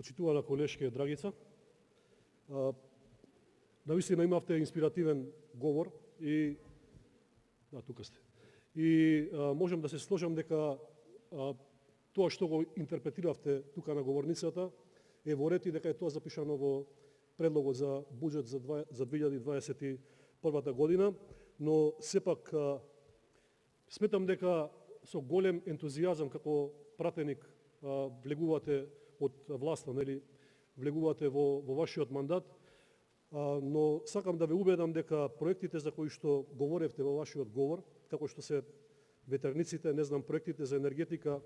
почитувана колешке Драгица. Навистина имавте инспиративен говор и тука сте. И можам да се сложам дека тоа што го интерпретиравте тука на говорницата е во ред и дека е тоа запишано во предлогот за буџет за 2021 година, но сепак сметам дека со голем ентузијазам како пратеник влегувате од власта, нели, влегувате во вашиот мандат, но сакам да ве убедам дека проектите за кои што говоревте во вашиот говор, како што се ветерниците, не знам, проектите за енергетика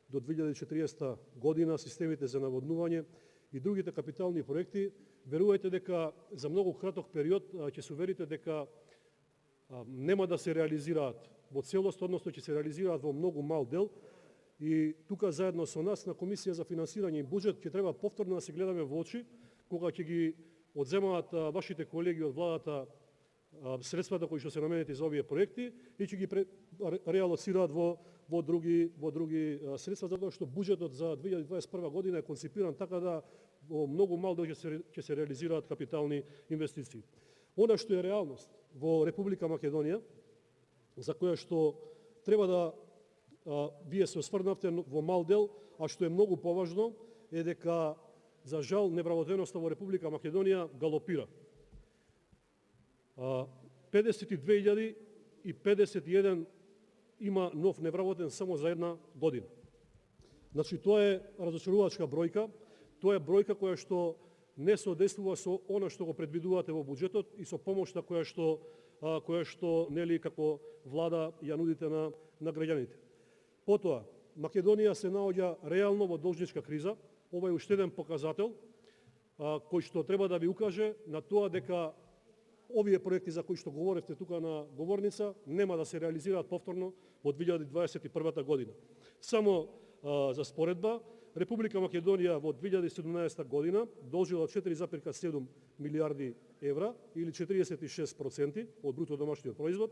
до 2040 година, системите за наводнување и другите капитални проекти, верувајте дека за многу краток период ќе се уверите дека нема да се реализираат во целост, односно ќе се реализираат во многу мал дел. И тука заедно со нас на Комисија за финансирање и буџет ќе треба повторно да се гледаме во очи кога ќе ги одземаат вашите колеги од владата средствата кои што се наменети за овие проекти и ќе ги реалоцираат во други средства, затоа што буџетот за 2021 година е конципиран така да во многу мал дел ќе се реализираат капитални инвестиции. Она што е реалност во Република Македонија, за која што треба да вие се осврнавте во мал дел, а што е многу поважно, е дека за жал невработеноста во Република Македонија галопира. 52.051 има нов невработен само за една година. Значи, тоа е разочарувачка бројка, тоа е бројка која што не соодействува со она што го предвидувате во буџетот и со помошта која што нели како влада ја нудите на граѓаните. Потоа, Македонија се наоѓа реално во должничка криза. Ова е уште еден показател кој што треба да ви укаже на тоа дека овие проекти за кои што говоревте тука на говорница нема да се реализираат повторно во 2021 година. Само за споредба, Република Македонија во 2017 година должила 4,7 милиарди евра или 46% од бруто домашниот производ,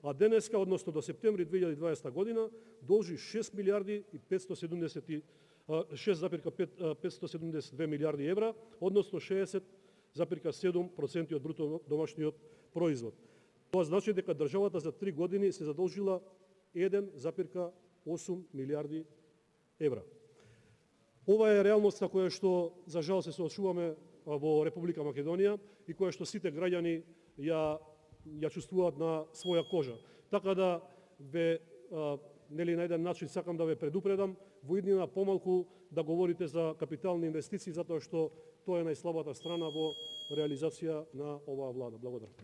а денеска, односно до септември 2020 година, должи 6 милиарди и 6,572 милиарди евра, односно 60,7% од бруто домашниот производ. Тоа значи дека државата за 3 години се задолжила 1,8 милиарди евра. Ова е реалноста која што за жал се соочуваме во Република Македонија и која што сите граѓани ја чувствуваат на своја кожа. Така да ве нели на еден начин сакам да ве предупредам во иднина помалку да говорите за капитални инвестиции, затоа што тоа е најслабата страна во реализација на оваа влада. Благодарам.